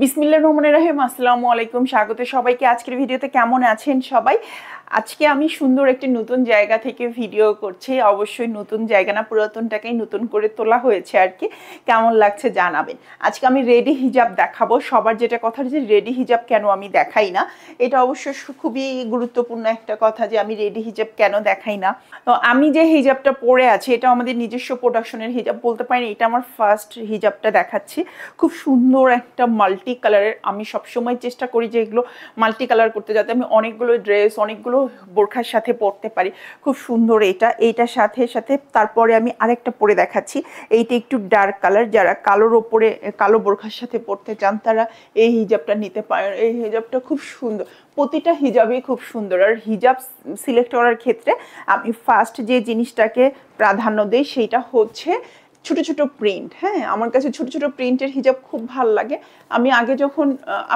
বিসমিল্লাহির রহমানির রহিম। আসসালামু আলাইকুম, স্বাগত সবাইকে আজকের ভিডিওতে। কেমন আছেন সবাই? আজকে আমি সুন্দর একটি নতুন জায়গা থেকে ভিডিও করছি। অবশ্যই নতুন জায়গা না, পুরাতনটাকেই নতুন করে তোলা হয়েছে আর কি। কেমন লাগছে জানাবেন। আজকে আমি রেডি হিজাব দেখাবো। সবার যেটা কথা যে রেডি হিজাব কেন আমি দেখাই না, এটা অবশ্য খুবই গুরুত্বপূর্ণ একটা কথা যে আমি রেডি হিজাব কেন দেখাই না। তো আমি যে হিজাবটা পরে আছি এটা আমাদের নিজস্ব প্রোডাকশনের হিজাব বলতে পারেন। এটা আমার ফার্স্ট হিজাবটা দেখাচ্ছি। খুব সুন্দর একটা মাল্টি কালারের। আমি সবসময় চেষ্টা করি যে এগুলো মাল্টি কালার করতে, যাতে আমি অনেকগুলো ড্রেস অনেকগুলো বোরখার সাথে পরতে পারি। খুব সুন্দর এইটার সাথে সাথে তারপরে আমি আরেকটা পরে দেখাচ্ছি। এইটা একটু ডার্ক কালার। যারা কালোর ওপরে কালো বোরখার সাথে পরতে চান তারা এই হিজাবটা নিতে পারেন। এই হিজাবটা খুব সুন্দর, প্রতিটা হিজাবই খুব সুন্দর। আর হিজাব সিলেক্ট করার ক্ষেত্রে আমি ফার্স্ট যে জিনিসটাকে প্রাধান্য দিই সেইটা হচ্ছে ছোট ছোট প্রিন্ট। হ্যাঁ, আমার কাছে ছোট ছোট প্রিন্টের হিজাব খুব ভালো লাগে। আমি আগে যখন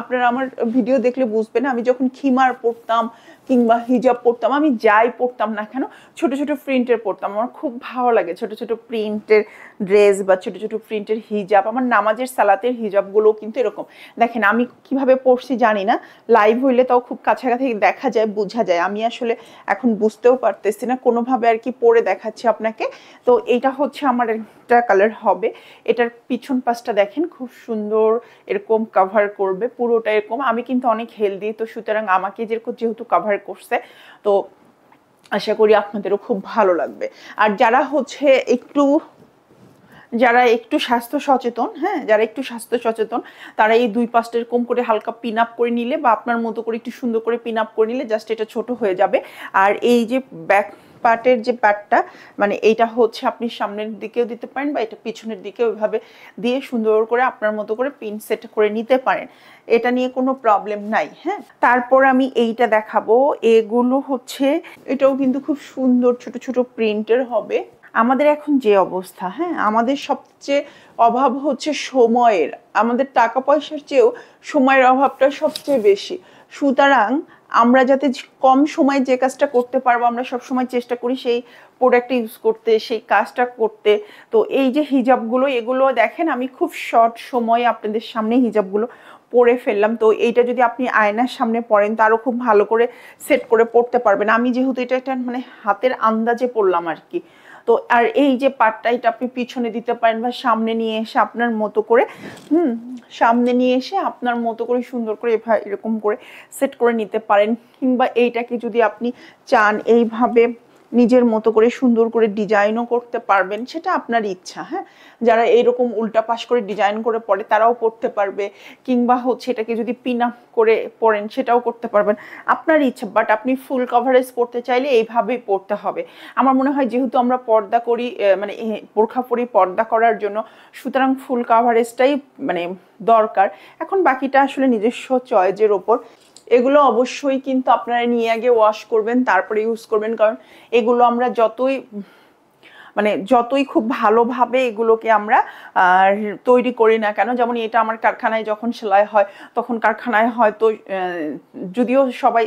আপনারা আমার ভিডিও দেখলে বুঝবেন, আমি যখন খিমার পরতাম কিংবা হিজাব পরতাম, আমি যাই পরতাম না কেন ছোট ছোট প্রিন্টের পরতাম। আমার খুব ভালো লাগে ছোট ছোট প্রিন্টের ড্রেস বা ছোট ছোট প্রিন্টের হিজাব। আমার নামাজের সালাতের হিজাবগুলোও কিন্তু এরকম। দেখেন আমি কিভাবে পরছি জানি না, লাইভ হইলে তাও খুব কাছাকাছি দেখা যায়, বোঝা যায়। আমি আসলে এখন বুঝতেও পারতেছি না, কোনোভাবে আর কি পরে দেখাচ্ছি আপনাকে। তো এইটা হচ্ছে আমার একটা কালার হবে। এটার পিছন পাশটা দেখেন খুব সুন্দর, এরকম কাভার করবে পুরোটা এরকম। আমি কিন্তু অনেক হেলদি, তো সুতরাং আমাকে যেহেতু কাভার করছে, তো আশা করি আপনাদেরও খুব ভালো লাগবে। আর যারা একটু স্বাস্থ্য সচেতন, হ্যাঁ, যারা একটু স্বাস্থ্য সচেতন তারা এই দুই পাশটা এরকম করে হালকা পিন আপ করে নিলে বা আপনার মতো করে একটু সুন্দর করে পিন আপ করে নিলে জাস্ট এটা ছোট হয়ে যাবে। আর এই যে ব্যাক পার্টের যে পার্টটা, মানে এইটা হচ্ছে আপনি সামনের দিকেও দিতে পারেন বা এটা পিছনের দিকেও ওইভাবে দিয়ে সুন্দর করে আপনার মতো করে পিন সেট করে নিতে পারেন। এটা নিয়ে কোনো প্রবলেম নাই। হ্যাঁ, তারপর আমি এইটা দেখাবো। এগুলো হচ্ছে, এটাও কিন্তু খুব সুন্দর ছোট ছোট প্রিন্টের হবে। আমাদের এখন যে অবস্থা, হ্যাঁ, আমাদের সবচেয়ে অভাব হচ্ছে সময়ের। আমাদের টাকা পয়সার চেয়েও সময়ের অভাবটা সবচেয়ে বেশি। সুতরাং আমরা যাতে কম সময়ে যে কাজটা করতে পারবো, আমরা সবসময় চেষ্টা করি সেই প্রোডাক্ট ইউজ করতে, সেই কাজটা করতে। তো এই যে হিজাবগুলো, এগুলো দেখেন আমি খুব শর্ট সময়ে আপনাদের সামনে হিজাবগুলো পরে ফেললাম। তো এইটা যদি আপনি আয়নার সামনে পরেন তারও খুব ভালো করে সেট করে পরতে পারবেন। আমি যেহেতু এটা একটা মানে হাতের আন্দাজে পরলাম আর কি। তো আর এই যে পাটটা, এটা আপনি পিছনে দিতে পারেন বা সামনে নিয়ে এসে আপনার মতো করে সামনে নিয়ে এসে আপনার মতো করে সুন্দর করে এরকম করে সেট করে নিতে পারেন। কিংবা এইটাকে যদি আপনি চান এইভাবে নিজের মতো করে সুন্দর করে ডিজাইনও করতে পারবেন, সেটা আপনার ইচ্ছা। হ্যাঁ, যারা এইরকম উল্টা পাশ করে ডিজাইন করে পরে তারাও করতে পারবে। কিংবা হচ্ছে এটাকে যদি পিন আপ করে পরেন সেটাও করতে পারবেন, আপনার ইচ্ছা। বাট আপনি ফুল কভারেজ পরতে চাইলে এইভাবেই পরতে হবে। আমার মনে হয় যেহেতু আমরা পর্দা করি, মানে বোরখা পরি পর্দা করার জন্য, সুতরাং ফুল কভারেজটাই মানে দরকার। এখন বাকিটা আসলে নিজস্ব চয়েসের ওপর। এগুলো অবশ্যই কিন্তু আপনারা নিয়ে আগে ওয়াশ করবেন, তারপরে ইউজ করবেন। কারণ এগুলো আমরা যতই খুব ভালোভাবে এগুলোকে আমরা তৈরি করি না কেন, যেমন এটা আমার কারখানায় যখন সেলাই হয় তখন কারখানায় হয়তো যদিও সবাই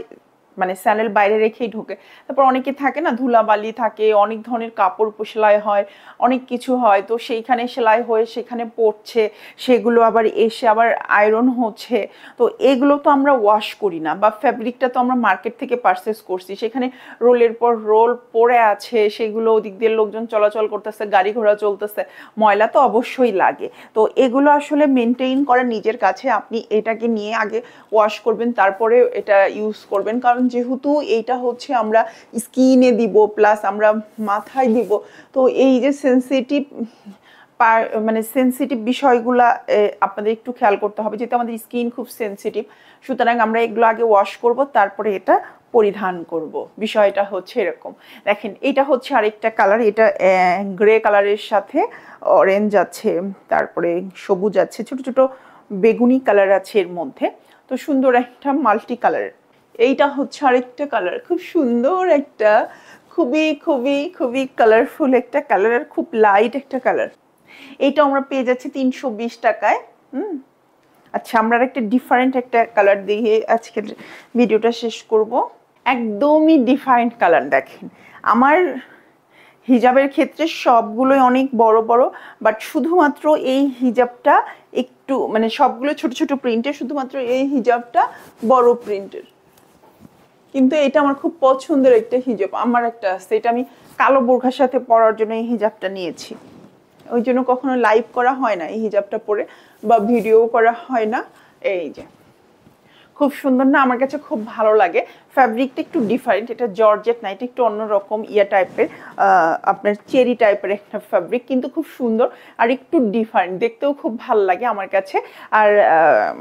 মানে স্যান্ডেল বাইরে রেখেই ঢোকে, তারপর অনেকে থাকে না, ধুলাবালি থাকে, অনেক ধরনের কাপড় সেলাই হয়, অনেক কিছু হয়, তো সেইখানে সেলাই হয়ে সেখানে পড়ছে, সেগুলো আবার এসে আবার আয়রন হচ্ছে। তো এগুলো তো আমরা ওয়াশ করি না, বা ফ্যাব্রিকটা তো আমরা মার্কেট থেকে পারচেস করছি, সেখানে রোলের পর রোল পড়ে আছে, সেগুলো ওদিক দিয়ে লোকজন চলাচল করতেছে, গাড়ি ঘোড়া চলতেছে, ময়লা তো অবশ্যই লাগে। তো এগুলো আসলে মেনটেইন করা নিজের কাছে। আপনি এটাকে নিয়ে আগে ওয়াশ করবেন, তারপরে এটা ইউজ করবেন। কারণ যেহেতু এইটা হচ্ছে আমরা স্কিনে দিব প্লাস আমরা মাথায় দিব, তো এই যে সেন্সিটিভ বিষয়গুলা আপনাদের একটু খেয়াল করতে হবে, যেহেতু আমাদের স্কিন খুব সেন্সিটিভ। সুতরাং আমরা এগুলো আগে ওয়াশ করব, তারপরে এটা পরিধান করব। বিষয়টা হচ্ছে এরকম। দেখেন এটা হচ্ছে আরেকটা কালার। এটা গ্রে কালারের সাথে অরেঞ্জ আছে, তারপরে সবুজ আছে, ছোট ছোট বেগুনি কালার আছে এর মধ্যে। তো সুন্দর একটা মাল্টি কালারের। এইটা হচ্ছে আরেকটা কালার, খুব সুন্দর একটা, খুবই খুবই খুবই কালারফুল একটা কালার, আর খুব লাইট একটা কালার। এইটা আমরা পেয়ে যাচ্ছি 320 টাকায়। আচ্ছা, আমরা একটা ডিফারেন্ট একটা কালার দিয়ে আজকের ভিডিওটা শেষ করব। একদমই ডিফারেন্ট কালার। দেখেন আমার হিজাবের ক্ষেত্রে সবগুলোই অনেক বড় বড়, বাট শুধুমাত্র এই হিজাবটা একটু মানে সবগুলো ছোট ছোট প্রিন্টের, শুধুমাত্র এই হিজাবটা বড় প্রিন্টের। কিন্তু এটা আমার খুব পছন্দের একটা হিজাব, আমার একটা আছে, এটা আমি কালো বোরখার সাথে পরার জন্য এই হিজাবটা নিয়েছি। ওই জন্য কখনো লাইভ করা হয় না এই হিজাবটা পরে, বা ভিডিও করা হয় না। এই যে খুব সুন্দর না, আমার কাছে খুব ভালো লাগে। ফ্যাব্রিকটা একটু ডিফারেন্ট, এটা জর্জেট না, এটা একটু অন্যরকম ইয়া টাইপের, আপনার চেরি টাইপের একটা ফ্যাব্রিক, কিন্তু খুব সুন্দর আর একটু ডিফারেন্ট, দেখতেও খুব ভালো লাগে আমার কাছে। আর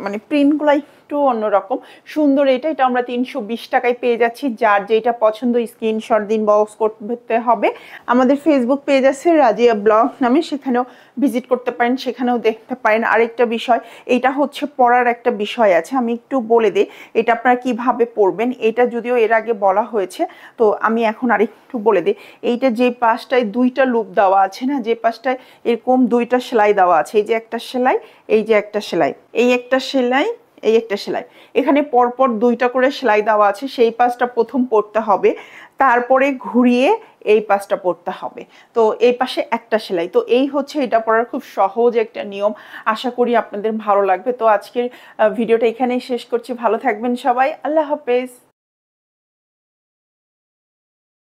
মানে প্রিন্টগুলো একটু অন্যরকম সুন্দর। এটা আমরা 320 টাকায় পেয়ে যাচ্ছি। যার যেটা পছন্দ স্ক্রিনশট দিন, বক্স করতে হবে। আমাদের ফেসবুক পেজ আছে রাজিয়া ব্লগ নামে, সেখানেও ভিজিট করতে পারেন, সেখানেও দেখতে পারেন। আরেকটা বিষয়, এটা হচ্ছে পড়ার একটা বিষয় আছে, আমি একটু বলে দিই এটা আপনারা কিভাবে পড়বেন। এটা যদিও এর আগে বলা হয়েছে, তো আমি এখন আরেকটু বলে দিই। এইটা যে পাশটায় দুইটা লুপ দেওয়া আছে না, যে পাশটায় এরকম দুইটা সেলাই দেওয়া আছে, এই যে একটা সেলাই, এই যে একটা সেলাই, এই একটা সেলাই, এই একটা সেলাই, এখানে পরপর দুইটা করে সেলাই দেওয়া আছে। সেই পাশটা প্রথম পড়তে হবে, তারপরে ঘুরিয়ে এই পাশটা পড়তে হবে। তো এই পাশে একটা সেলাই। তো এই হচ্ছে এটা পড়ার খুব সহজ একটা নিয়ম। আশা করি আপনাদের ভালো লাগবে। তো আজকের ভিডিওটা এখানেই শেষ করছি। ভালো থাকবেন সবাই, আল্লাহ হাফেজ।